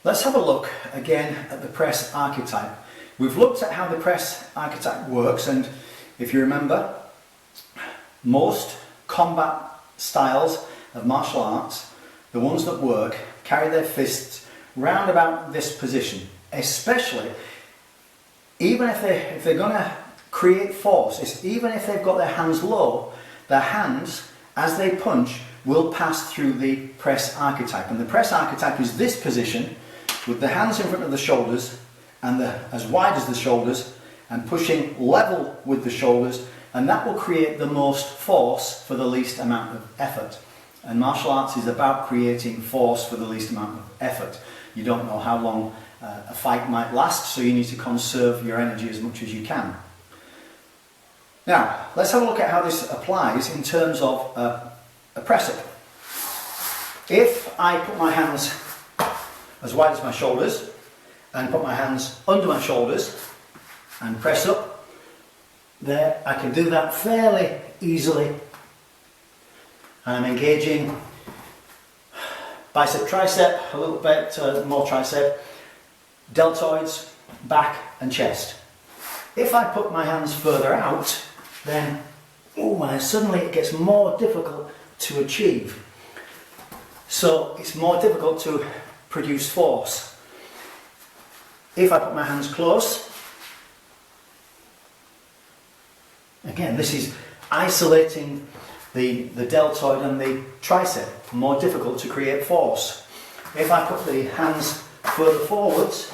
Let's have a look again at the press archetype. We've looked at how the press archetype works, and if you remember, most combat styles of martial arts, the ones that work, carry their fists round about this position, especially even if they're going to create force, even if they've got their hands low, their hands, as they punch, will pass through the press archetype. And the press archetype is this position with the hands in front of the shoulders and as wide as the shoulders and pushing level with the shoulders, and that will create the most force for the least amount of effort. And martial arts is about creating force for the least amount of effort. You don't know how long a fight might last, so you need to conserve your energy as much as you can. Now, let's have a look at how this applies in terms of a press-up. If I put my hands as wide as my shoulders and put my hands under my shoulders and press up, there, I can do that fairly easily. And I'm engaging bicep, tricep, a little bit more tricep, deltoids, back and chest. If I put my hands further out, then suddenly it gets more difficult to achieve. So it's more difficult to produce force. If I put my hands close, again, this is isolating the deltoid and the tricep, more difficult to create force. If I put the hands further forwards,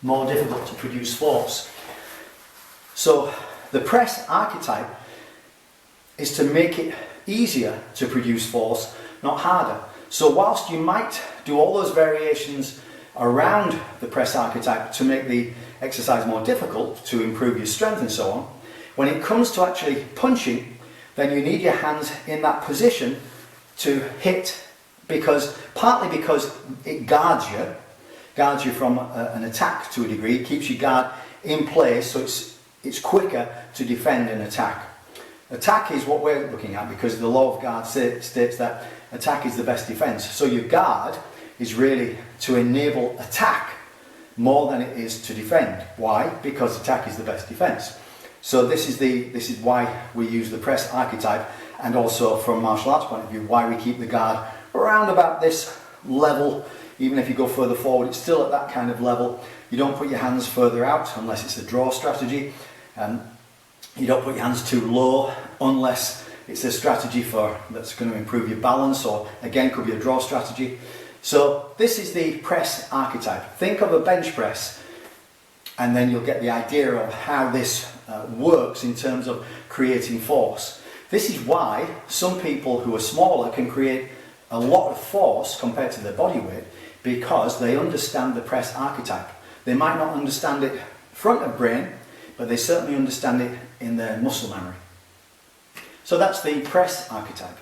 more difficult to produce force. So the press archetype is to make it easier to produce force, not harder. So whilst you might do all those variations around the press archetype to make the exercise more difficult, to improve your strength and so on, when it comes to actually punching, then you need your hands in that position to hit, partly because it guards you from an attack to a degree. It keeps your guard in place, so it's quicker to defend an attack. Attack is what we're looking at because the law of guard states that attack is the best defense. So your guard is really to enable attack more than it is to defend. Why? Because attack is the best defense. So this is why we use the press archetype, and also from martial arts point of view, why we keep the guard around about this level. Even if you go further forward, it's still at that kind of level. You don't put your hands further out unless it's a draw strategy. You don't put your hands too low unless it's a strategy that's going to improve your balance, or again could be a draw strategy. So this is the press archetype. Think of a bench press, and then you'll get the idea of how this works in terms of creating force. This is why some people who are smaller can create a lot of force compared to their body weight, because they understand the press archetype. They might not understand it front of brain, but they certainly understand it in their muscle memory. So that's the press archetype.